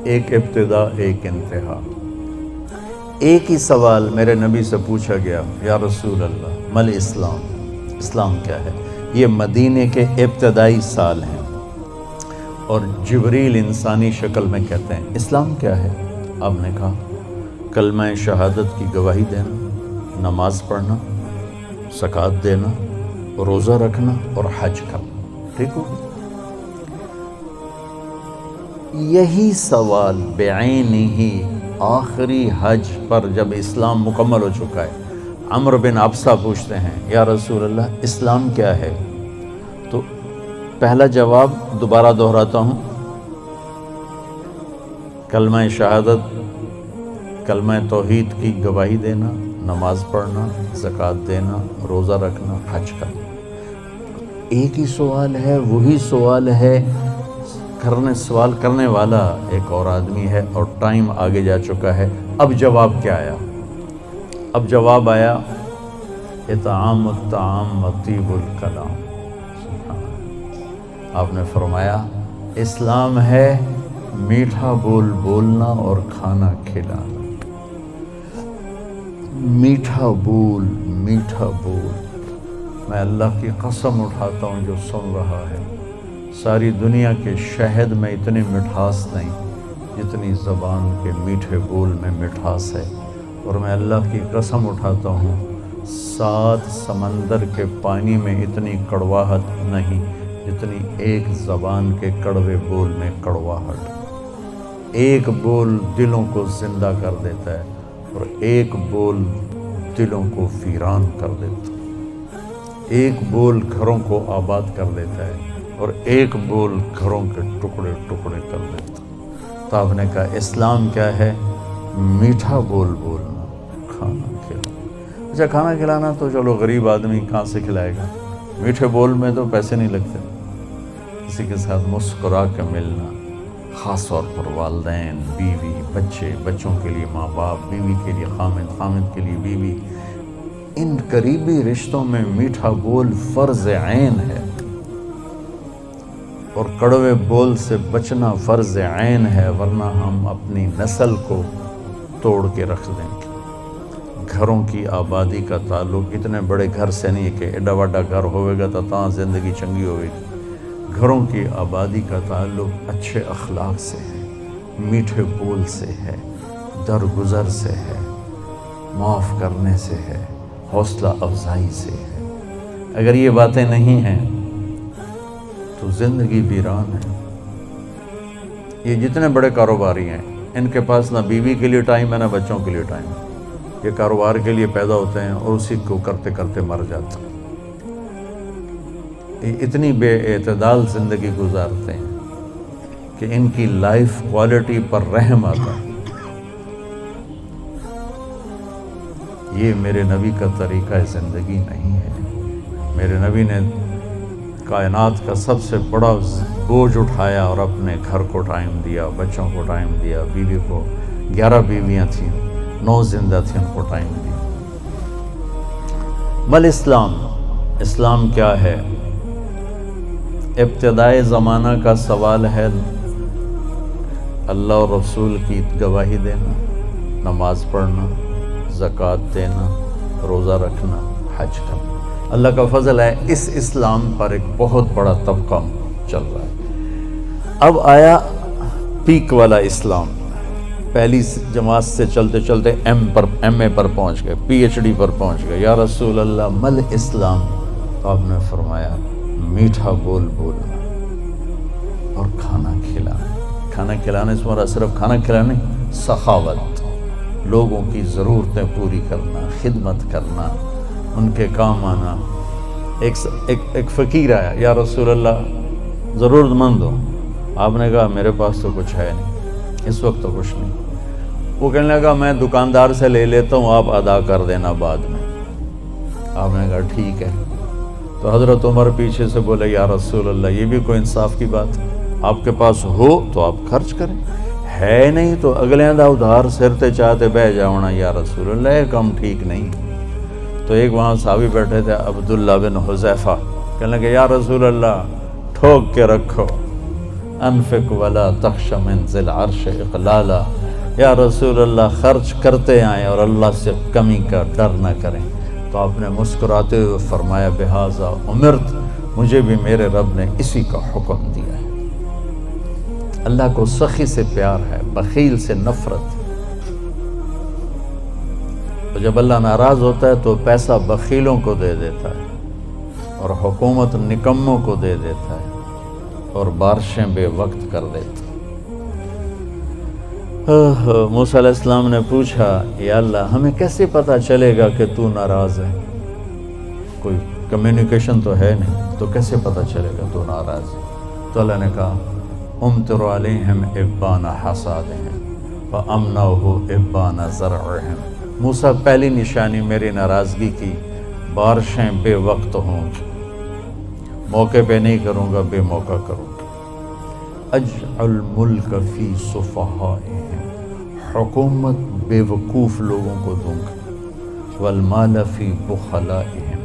ایک ابتدا ایک انتہا۔ ایک ہی سوال میرے نبی سے پوچھا گیا، یا رسول اللہ مل اسلام، اسلام کیا ہے؟ یہ مدینے کے ابتدائی سال ہیں اور جبریل انسانی شکل میں کہتے ہیں اسلام کیا ہے؟ آپ نے کہا کلمہ شہادت کی گواہی دینا، نماز پڑھنا، زکوٰۃ دینا، روزہ رکھنا اور حج کرنا۔ ٹھیک ہو؟ یہی سوال بعینہ آخری حج پر جب اسلام مکمل ہو چکا ہے، عمرو بن ابسہ پوچھتے ہیں یا رسول اللہ اسلام کیا ہے؟ تو پہلا جواب دوبارہ دہراتا ہوں، کلمہ شہادت، کلمہ توحید کی گواہی دینا، نماز پڑھنا، زکوٰۃ دینا، روزہ رکھنا، حج کرنا۔ ایک ہی سوال ہے، وہی سوال ہے، سوال کرنے والا ایک اور آدمی ہے اور ٹائم آگے جا چکا ہے۔ اب جواب کیا آیا؟ اب جواب آیا اطعام الطعام و طیب الکلام۔ آپ نے فرمایا اسلام ہے میٹھا بول بولنا اور کھانا کھلانا۔ میٹھا بول، میٹھا بول۔ میں اللہ کی قسم اٹھاتا ہوں جو سن رہا ہے، ساری دنیا کے شہد میں اتنی مٹھاس نہیں جتنی زبان کے میٹھے بول میں مٹھاس ہے، اور میں اللہ کی قسم اٹھاتا ہوں 7 سمندر کے پانی میں اتنی کڑواہٹ نہیں جتنی ایک زبان کے کڑوے بول میں کڑواہٹ۔ ایک بول دلوں کو زندہ کر دیتا ہے اور ایک بول دلوں کو ویران کر دیتا ہے۔ ایک بول گھروں کو آباد کر دیتا ہے اور ایک بول گھروں کے ٹکڑے ٹکڑے کر دیتا۔ تو آپ نے کہا اسلام کیا ہے؟ میٹھا بول بولنا، کھانا کھلانا۔ اچھا کھانا کھلانا تو چلو غریب آدمی کہاں سے کھلائے گا، میٹھے بول میں تو پیسے نہیں لگتے۔ کسی کے ساتھ مسکرا کے ملنا، خاص طور پر والدین، بیوی، بچے، بچوں کے لیے ماں باپ، بیوی کے لیے خامد، خامد کے لیے بیوی، ان قریبی رشتوں میں میٹھا بول فرض عین ہے، اور کڑوے بول سے بچنا فرض عین ہے، ورنہ ہم اپنی نسل کو توڑ کے رکھ دیں گے۔ گھروں کی آبادی کا تعلق اتنے بڑے گھر سے نہیں کہ ایڈا وڈا گھر ہوئے گا تو تاں زندگی چنگی ہوئے گی۔ گھروں کی آبادی کا تعلق اچھے اخلاق سے ہے، میٹھے بول سے ہے، درگزر سے ہے، معاف کرنے سے ہے، حوصلہ افزائی سے ہے۔ اگر یہ باتیں نہیں ہیں تو زندگی ویران ہے۔ یہ جتنے بڑے کاروباری ہیں ان کے پاس نہ بیوی کے لیے ٹائم ہے نہ بچوں کے لیے ٹائم ہے۔ یہ کاروبار کے لیے پیدا ہوتے ہیں اور اسی کو کرتے کرتے مر جاتے ہیں۔ یہ اتنی بے اعتدال زندگی گزارتے ہیں کہ ان کی لائف کوالٹی پر رحم آتا ہے۔ یہ میرے نبی کا طریقہ زندگی نہیں ہے۔ میرے نبی نے کائنات کا سب سے بڑا بوجھ اٹھایا اور اپنے گھر کو ٹائم دیا، بچوں کو ٹائم دیا، بیوی کو 11 بیویاں تھیں، 9 زندہ تھیں، ان کو ٹائم دیا۔ مل اسلام، اسلام کیا ہے؟ ابتدائے زمانہ کا سوال ہے، اللہ اور رسول کی گواہی دینا، نماز پڑھنا، زکوٰۃ دینا، روزہ رکھنا، حج کرنا۔ اللہ کا فضل ہے اس اسلام پر ایک بہت بڑا طبقہ چل رہا ہے۔ اب آیا پیک والا اسلام، پہلی جماعت سے چلتے چلتے ایم اے پر پہنچ گئے، پی ایچ ڈی پر پہنچ گئے۔ یا رسول اللہ مل اسلام؟ تو آپ نے فرمایا میٹھا بول بولنا اور کھانا کھلانا۔ کھانا کھلانے سے مراد صرف کھانا کھلانا نہیں، سخاوت، لوگوں کی ضرورتیں پوری کرنا، خدمت کرنا، ان کے کام آنا۔ ایک فقیر آیا، یا رسول اللہ ضرورت مند ہو۔ آپ نے کہا میرے پاس تو کچھ ہے نہیں، اس وقت تو کچھ نہیں۔ وہ کہنے لگا میں دکاندار سے لے لیتا ہوں، آپ ادا کر دینا بعد میں۔ آپ نے کہا ٹھیک ہے۔ تو حضرت عمر پیچھے سے بولے یا رسول اللہ یہ بھی کوئی انصاف کی بات ہے، آپ کے پاس ہو تو آپ خرچ کریں، ہے نہیں تو اگلے دا ادھار سرتے چاہتے بہ جاؤنا یا رسول اللہ، یہ کام ٹھیک نہیں۔ تو ایک وہاں صحابی بیٹھے تھے عبداللہ بن حذیفہ، کہنے لگے یا رسول اللہ ٹھوک کے رکھو، انفق ولا تخش من ذی العرش اقلالا، یا رسول اللہ خرچ کرتے آئیں اور اللہ سے کمی کا ڈر نہ کریں۔ تو آپ نے مسکراتے ہوئے فرمایا بہذا امرت، مجھے بھی میرے رب نے اسی کا حکم دیا ہے۔ اللہ کو سخی سے پیار ہے، بخیل سے نفرت۔ تو جب اللہ ناراض ہوتا ہے تو پیسہ بخیلوں کو دے دیتا ہے اور حکومت نکموں کو دے دیتا ہے اور بارشیں بے وقت کر دیتا ہے۔ موسیٰ علیہ السلام نے پوچھا یا اللہ ہمیں کیسے پتہ چلے گا کہ تو ناراض ہے؟ کوئی کمیونیکیشن تو ہے نہیں، تو کیسے پتہ چلے گا تو ناراض ہے؟ تو اللہ نے کہا امطر علیہم ابان حصادہم فامنعہ ابان زرعہم۔ موسیٰ پہلی نشانی میری ناراضگی کی، بارشیں بے وقت ہوں، موقع پہ نہیں کروں گا، بے موقع کروں گا۔ اجعل ملک فی صفحائہم، حکومت بے وقوف لوگوں کو دوں گا، والمال فی بخلائہم،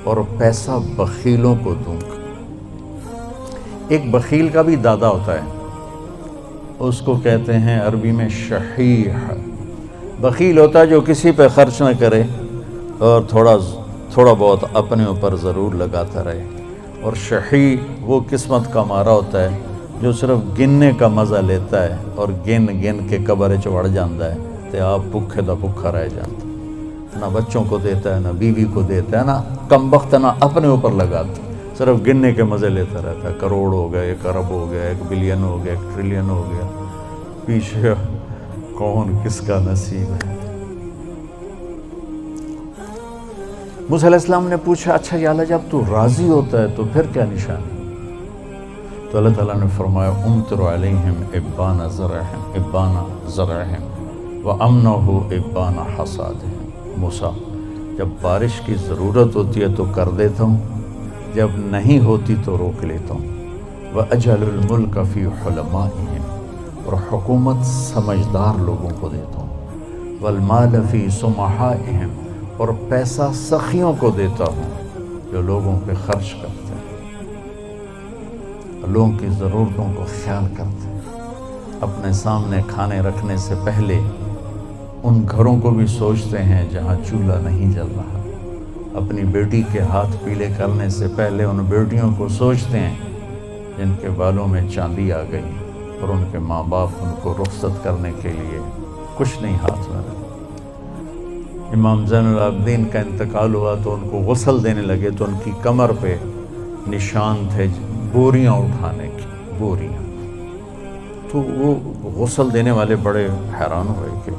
اور پیسہ بخیلوں کو دوں گا۔ ایک بخیل کا بھی دادا ہوتا ہے، اس کو کہتے ہیں عربی میں شحیح۔ بخیل ہوتا ہے جو کسی پہ خرچ نہ کرے اور تھوڑا بہت اپنے اوپر ضرور لگاتا رہے، اور شحیح وہ قسمت کا مارا ہوتا ہے جو صرف گننے کا مزہ لیتا ہے اور گن کے قبر چڑھ جاتا ہے تے آپ بھوکے دا بھوکا رہ جاتا ہے، نہ بچوں کو دیتا ہے، نہ بیوی کو دیتا ہے، نہ کم بخت نہ اپنے اوپر لگاتا، صرف گننے کے مزے لیتا رہتا ہے۔ کروڑ ہو گیا، 1 ارب ہو گیا، 1 بلین ہو گیا، 1 ٹریلین ہو گیا، پیچھے کون کس کا نصیب ہے۔ موسیٰ علیہ السلام نے پوچھا اچھا یا اللہ جب تو راضی ہوتا ہے تو پھر کیا نشانی؟ تو اللہ تعالیٰ نے فرمایا امطر علیہم ابان زرعہم وامنعہ ابان حصادہم۔ موسیٰ جب بارش کی ضرورت ہوتی ہے تو کر دیتا ہوں، جب نہیں ہوتی تو روک لیتا ہوں۔ وَأَجْعَلُ الْمُلْكَ فِي حُلَمَائِهِمْ، اور حکومت سمجھدار لوگوں کو دیتا ہوں۔ وَالْمَالَ فِي سُمَحَائِهِمْ، اور پیسہ سخیوں کو دیتا ہوں جو لوگوں پہ خرچ کرتے ہیں، لوگوں کی ضرورتوں کو خیال کرتے ہیں، اپنے سامنے کھانے رکھنے سے پہلے ان گھروں کو بھی سوچتے ہیں جہاں چولہا نہیں جل رہا، اپنی بیٹی کے ہاتھ پیلے کرنے سے پہلے ان بیٹیوں کو سوچتے ہیں جن کے بالوں میں چاندی آ گئی اور ان کے ماں باپ ان کو رخصت کرنے کے لیے کچھ نہیں ہاتھ میں رکھا۔ امام زین العابدین کا انتقال ہوا تو ان کو غسل دینے لگے تو ان کی کمر پہ نشان تھے بوریاں اٹھانے کی، بوریاں۔ تو وہ غسل دینے والے بڑے حیران ہوئے کہ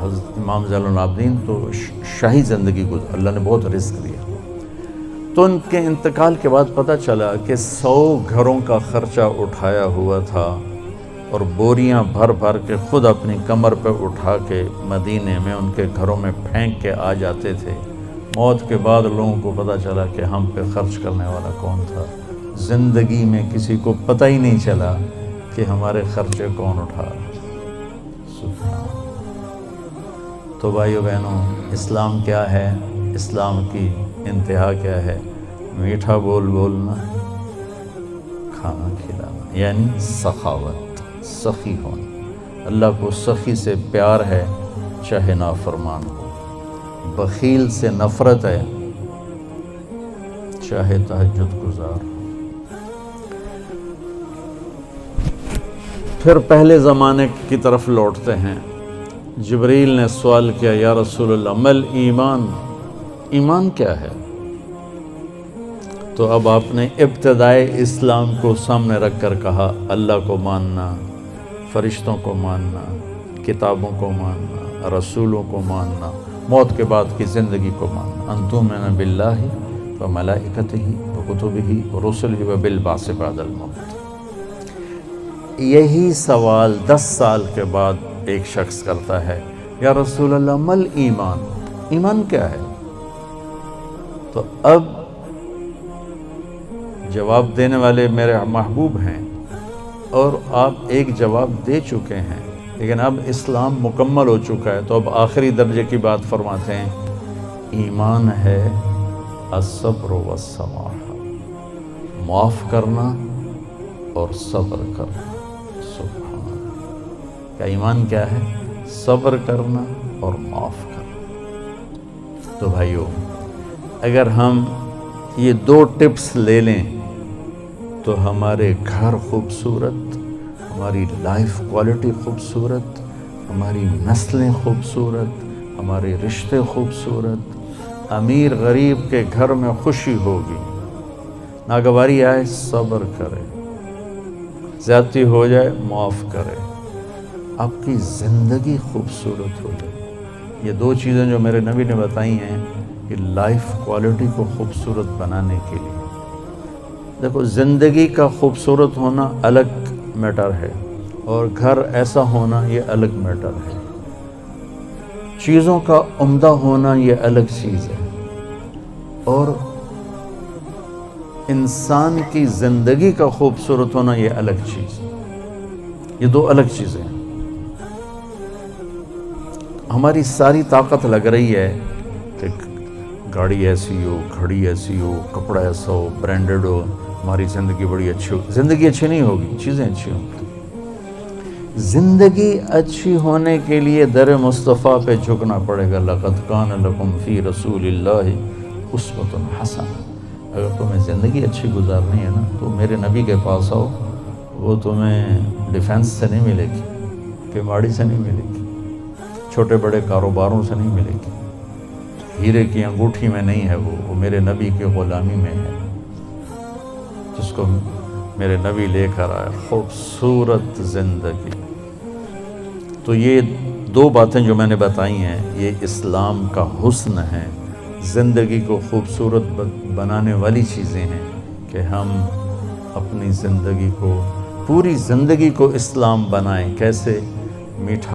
حضرت امام زین العابدین تو شاہی زندگی گزار، اللہ نے بہت رزق دیا۔ تو ان کے انتقال کے بعد پتہ چلا کہ 100 گھروں کا خرچہ اٹھایا ہوا تھا اور بوریاں بھر بھر کے خود اپنی کمر پہ اٹھا کے مدینے میں ان کے گھروں میں پھینک کے آ جاتے تھے۔ موت کے بعد لوگوں کو پتہ چلا کہ ہم پہ خرچ کرنے والا کون تھا، زندگی میں کسی کو پتہ ہی نہیں چلا کہ ہمارے خرچے کون اٹھا۔ سبحان۔ تو بھائیو بہنوں، اسلام کیا ہے؟ اسلام کی انتہا کیا ہے؟ میٹھا بول بولنا، کھانا کھلانا، یعنی سخاوت، سخی ہونا۔ اللہ کو سخی سے پیار ہے چاہے نافرمان ہو، بخیل سے نفرت ہے چاہے تہجد گزار۔ پھر پہلے زمانے کی طرف لوٹتے ہیں۔ جبریل نے سوال کیا یا رسول اللہ مل ایمان، ایمان کیا ہے؟ تو اب آپ نے ابتدائے اسلام کو سامنے رکھ کر کہا اللہ کو ماننا، فرشتوں کو ماننا، کتابوں کو ماننا، رسولوں کو ماننا، موت کے بعد کی زندگی کو ماننا۔ ان تؤمن باللہ وملائکتہ وکتبہ ورسلہ وبالبعث بعد الموت۔ یہی سوال 10 سال کے بعد ایک شخص کرتا ہے یا رسول اللہ مل ایمان، ایمان کیا ہے؟ تو اب جواب دینے والے میرے محبوب ہیں اور آپ ایک جواب دے چکے ہیں، لیکن اب اسلام مکمل ہو چکا ہے، تو اب آخری درجے کی بات فرماتے ہیں ایمان ہے الصبر والسماح، معاف کرنا اور صبر کر۔ سبحان اللہ، کیا ایمان کیا ہے؟ صبر کرنا اور معاف کرنا۔ تو بھائیو، اگر ہم یہ 2 ٹپس لے لیں تو ہمارے گھر خوبصورت، ہماری لائف کوالٹی خوبصورت، ہماری نسلیں خوبصورت، ہمارے رشتے خوبصورت، امیر غریب کے گھر میں خوشی ہوگی۔ ناگواری آئے صبر کرے، زیادتی ہو جائے معاف کرے، آپ کی زندگی خوبصورت ہو جائے۔ یہ 2 چیزیں جو میرے نبی نے بتائی ہیں کہ لائف کوالٹی کو خوبصورت بنانے کے لیے۔ دیکھو، زندگی کا خوبصورت ہونا الگ میٹر ہے، اور گھر ایسا ہونا یہ الگ میٹر ہے۔ چیزوں کا عمدہ ہونا یہ الگ چیز ہے، اور انسان کی زندگی کا خوبصورت ہونا یہ الگ چیز ہے۔ یہ 2 الگ چیزیں ہیں۔ ہماری ساری طاقت لگ رہی ہے کہ گاڑی ایسی ہو، گھڑی ایسی ہو، کپڑا ایسا ہو، برانڈڈ ہو، ہماری زندگی بڑی اچھی ہو۔ زندگی اچھی نہیں ہوگی، چیزیں اچھی ہوں گی۔ زندگی اچھی ہونے کے لیے در مصطفیٰ پہ جھکنا پڑے گا۔ لقد کان لکم فی رسول اللہ اسوۃ حسنہ۔ اگر تمہیں زندگی اچھی گزارنی ہے نا تو میرے نبی کے پاس آؤ، وہ تمہیں ڈیفینس سے نہیں ملے گی، کماڑی سے نہیں ملے گی، چھوٹے بڑے کاروباروں سے نہیں ملے گی، ہیرے کی انگوٹھی میں نہیں ہے، وہ میرے نبی کی غلامی میں ہے، جس کو میرے نبی لے کر آئے، خوبصورت زندگی۔ تو یہ 2 باتیں جو میں نے بتائی ہیں یہ اسلام کا حسن ہے، زندگی کو خوبصورت بنانے والی چیزیں ہیں کہ ہم اپنی زندگی کو، پوری زندگی کو اسلام بنائیں۔ کیسے؟ میٹھا